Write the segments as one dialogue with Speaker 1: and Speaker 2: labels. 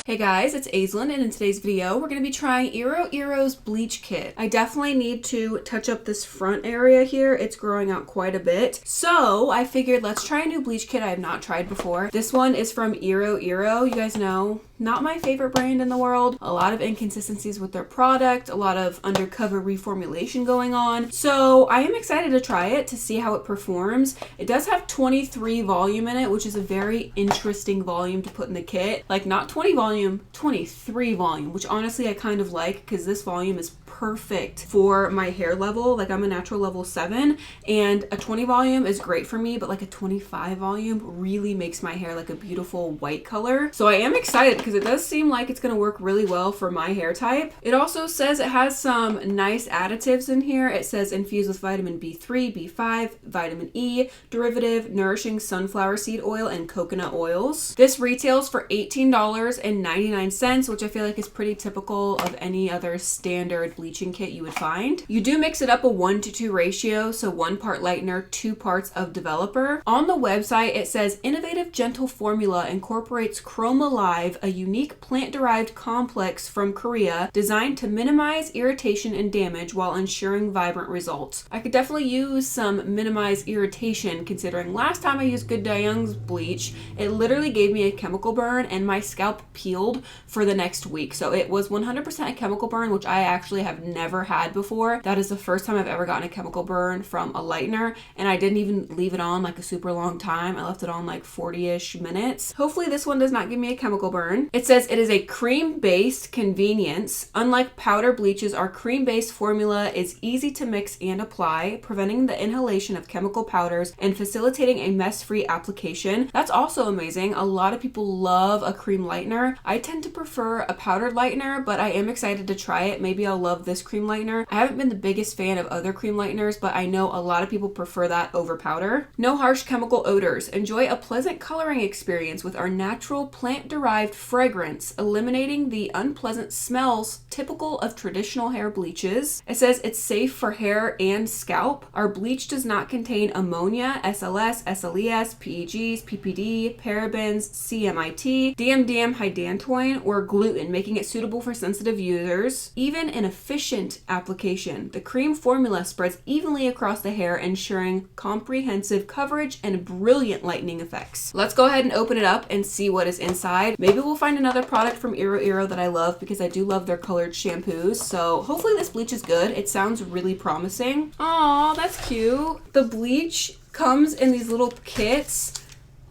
Speaker 1: Hey guys, it's Aislinn, and in today's video, we're going to be trying Iroiro's Bleach Kit. I definitely need to touch up this front area here. It's growing out quite a bit. So I figured let's try a new bleach kit I have not tried before. This one is from Iroiro. You guys know, not my favorite brand in the world. A lot of inconsistencies with their product, a lot of undercover reformulation going on. So I am excited to try it to see how it performs. It does have 23 volume in it, which is a very interesting volume to put in the kit. Like not 20 volume, 23 volume, which honestly I kind of like because this volume is perfect for my hair level. Like I'm a natural level 7 and a 20 volume is great for me, but like a 25 volume really makes my hair like a beautiful white color. So I am excited because it does seem like it's going to work really well for my hair type. It also says it has some nice additives in here. It says infused with vitamin B3, B5, vitamin E, derivative, nourishing sunflower seed oil, and coconut oils. This retails for $18.99, which I feel like is pretty typical of any other standard bleaching kit you would find. You do mix it up a 1:2 ratio, so 1 part lightener, 2 parts of developer. On the website, it says innovative gentle formula incorporates Chroma Live, a unique plant-derived complex from Korea designed to minimize irritation and damage while ensuring vibrant results. I could definitely use some minimize irritation considering last time I used Good Young's bleach, it literally gave me a chemical burn and my scalp peeled for the next week. So it was 100% a chemical burn, which I actually have never had before. That is the first time I've ever gotten a chemical burn from a lightener, and I didn't even leave it on like a super long time. I left it on like 40-ish minutes. Hopefully this one does not give me a chemical burn. It says it is a cream-based convenience. Unlike powder bleaches, our cream-based formula is easy to mix and apply, preventing the inhalation of chemical powders and facilitating a mess-free application. That's also amazing. A lot of people love a cream lightener. I tend to prefer a powdered lightener, but I am excited to try it. Maybe I'll love this cream lightener. I haven't been the biggest fan of other cream lighteners, but I know a lot of people prefer that over powder. No harsh chemical odors. Enjoy a pleasant coloring experience with our natural plant-derived fragrance, eliminating the unpleasant smells typical of traditional hair bleaches. It says it's safe for hair and scalp. Our bleach does not contain ammonia, SLS, SLES, PEGs, PPD, parabens, CMIT, DMDM hydantoin, or gluten, making it suitable for sensitive users. Even an efficient application, the cream formula spreads evenly across the hair, ensuring comprehensive coverage and brilliant lightening effects. Let's go ahead and open it up and see what is inside. Maybe we'll find another product from Iroiro that I love because I do love their colored shampoos. So hopefully this bleach is good. It sounds really promising. Aw, that's cute. The bleach comes in these little kits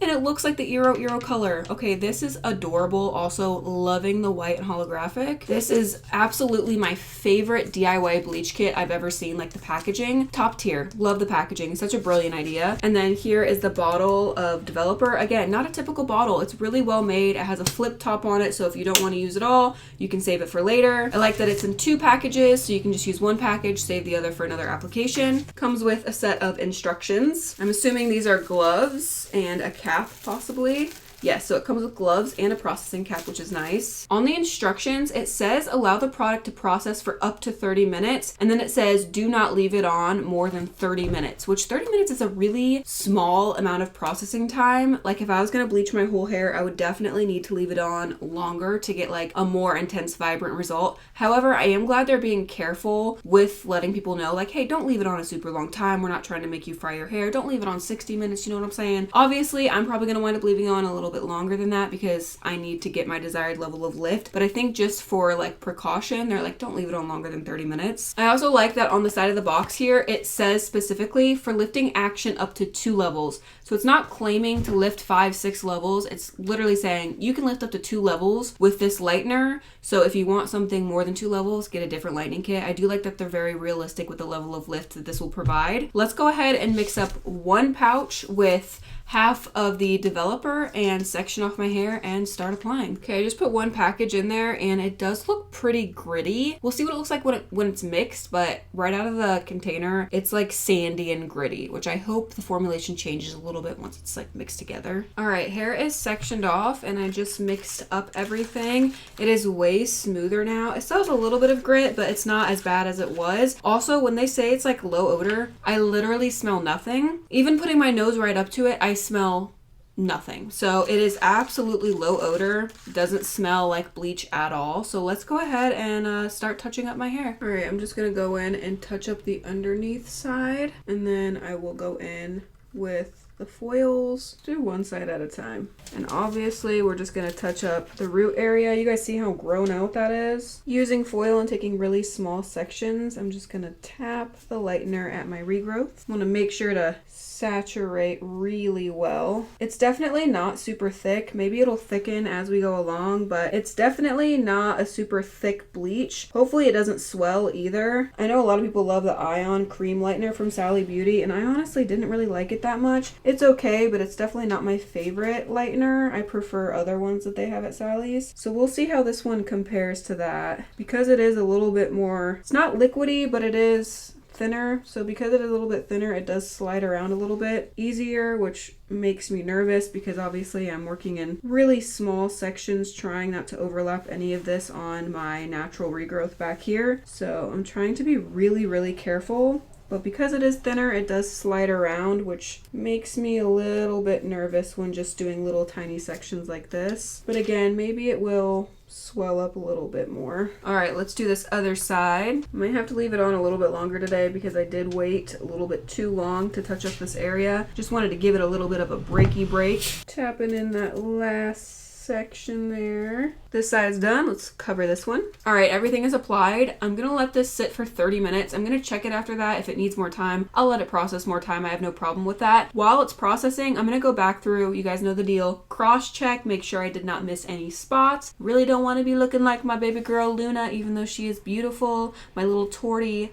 Speaker 1: and it looks like the Iroiro color. Okay, this is adorable. Also loving the white and holographic. This is absolutely my favorite DIY bleach kit I've ever seen. Like the packaging, top tier. Love the packaging. Such a brilliant idea. And then here is the bottle of developer. Again, not a typical bottle. It's really well made. It has a flip top on it, so if you don't want to use it all, you can save it for later. I like that it's in 2 packages, so you can just use 1 package, save the other for another application. Comes with a set of instructions. I'm assuming these are gloves and a cap possibly. Yes, so it comes with gloves and a processing cap, which is nice. On the instructions, it says allow the product to process for up to 30 minutes. And then it says do not leave it on more than 30 minutes, which 30 minutes is a really small amount of processing time. Like if I was going to bleach my whole hair, I would definitely need to leave it on longer to get like a more intense, vibrant result. However, I am glad they're being careful with letting people know like, hey, don't leave it on a super long time. We're not trying to make you fry your hair. Don't leave it on 60 minutes. You know what I'm saying? Obviously, I'm probably going to wind up leaving it on a little bit longer than that because I need to get my desired level of lift, but I think just for like precaution, they're like, don't leave it on longer than 30 minutes. I also like that on the side of the box here, it says specifically for lifting action up to 2 levels. So it's not claiming to lift 5-6 levels. It's literally saying you can lift up to 2 levels with this lightener. So if you want something more than 2 levels, get a different lightening kit. I do like that they're very realistic with the level of lift that this will provide. Let's go ahead and mix up 1 pouch with half of the developer and section off my hair and start applying. Okay, I just put 1 package in there and it does look pretty gritty. We'll see what it looks like when it's mixed, but right out of the container, it's like sandy and gritty, which I hope the formulation changes a little bit once it's like mixed together. All right, hair is sectioned off and I just mixed up everything. It is way smoother now. It still has a little bit of grit, but it's not as bad as it was. Also, when they say it's like low odor, I literally smell nothing. Even putting my nose right up to it, I smell nothing. So it is absolutely low odor, doesn't smell like bleach at all. So let's go ahead and start touching up my hair. All right, I'm just gonna go in and touch up the underneath side, and then I will go in with the foils. Do one side at a time. And obviously we're just gonna touch up the root area. You guys see how grown out that is? Using foil and taking really small sections, I'm just gonna tap the lightener at my regrowth. I wanna make sure to saturate really well. It's definitely not super thick. Maybe it'll thicken as we go along, but it's definitely not a super thick bleach. Hopefully it doesn't swell either. I know a lot of people love the Ion cream lightener from Sally Beauty, and I honestly didn't really like it that much. It's okay, but it's definitely not my favorite lightener. I prefer other ones that they have at Sally's. So we'll see how this one compares to that. Because it is a little bit more, it's not liquidy, but it is thinner. So because it is a little bit thinner, it does slide around a little bit easier, which makes me nervous because obviously I'm working in really small sections, trying not to overlap any of this on my natural regrowth back here. So I'm trying to be really, really careful. But because it is thinner, it does slide around, which makes me a little bit nervous when just doing little tiny sections like this. But again, maybe it will swell up a little bit more. All right, let's do this other side. I might have to leave it on a little bit longer today because I did wait a little bit too long to touch up this area. Just wanted to give it a little bit of a breaky break. Tapping in that last section there. This side's done. Let's cover this one. All right, everything is applied. I'm gonna let this sit for 30 minutes. I'm gonna check it after that. If it needs more time, I'll let it process more time. I have no problem with that. While it's processing, I'm gonna go back through, you guys know the deal, cross check, make sure I did not miss any spots. Really don't want to be looking like my baby girl Luna, even though she is beautiful, my little tortie.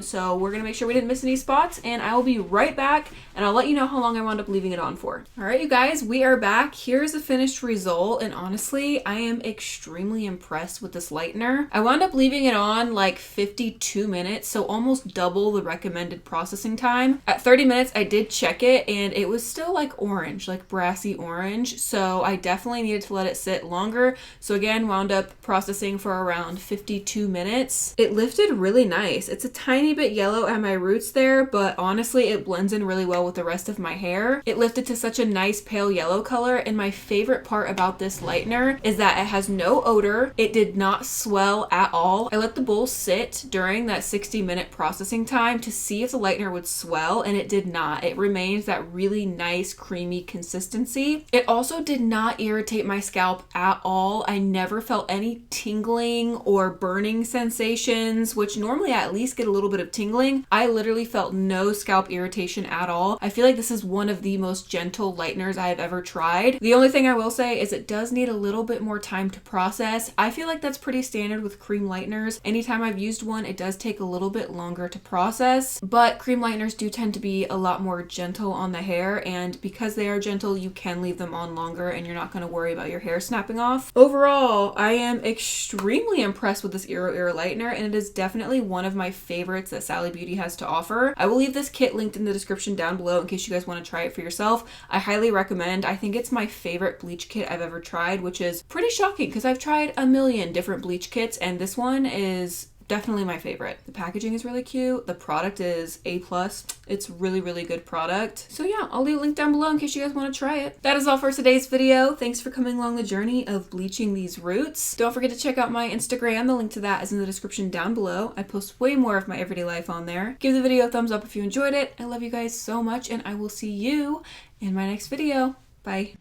Speaker 1: So we're gonna make sure we didn't miss any spots, and I will be right back, and I'll let you know how long I wound up leaving it on for. All right, you guys, we are back. Here's the finished result, and honestly, I am extremely impressed with this lightener. I wound up leaving it on like 52 minutes, so almost double the recommended processing time. At 30 minutes, I did check it, and it was still like orange, like brassy orange, so I definitely needed to let it sit longer. So again, wound up processing for around 52 minutes. It lifted really nice. It's a tiny bit yellow at my roots there, but honestly, it blends in really well with the rest of my hair. It lifted to such a nice pale yellow color, and my favorite part about this lightener is that it has no odor. It did not swell at all. I let the bowl sit during that 60-minute processing time to see if the lightener would swell, and it did not. It remained that really nice creamy consistency. It also did not irritate my scalp at all. I never felt any tingling or burning sensations, which normally I at least get a little bit of tingling. I literally felt no scalp irritation at all. I feel like this is one of the most gentle lighteners I have ever tried. The only thing I will say is it does need a little bit more time to process. I feel like that's pretty standard with cream lighteners. Anytime I've used one, it does take a little bit longer to process, but cream lighteners do tend to be a lot more gentle on the hair, and because they are gentle, you can leave them on longer and you're not going to worry about your hair snapping off. Overall, I am extremely impressed with this Iroiro lightener, and it is definitely one of my favorites that Sally Beauty has to offer. I will leave this kit linked in the description down below in case you guys want to try it for yourself. I highly recommend. I think it's my favorite bleach kit I've ever tried, which is pretty shocking because I've tried a million different bleach kits, and this one is definitely my favorite. The packaging is really cute. The product is A+. It's really, really good product. So yeah, I'll leave a link down below in case you guys want to try it. That is all for today's video. Thanks for coming along the journey of bleaching these roots. Don't forget to check out my Instagram. The link to that is in the description down below. I post way more of my everyday life on there. Give the video a thumbs up if you enjoyed it. I love you guys so much, and I will see you in my next video. Bye.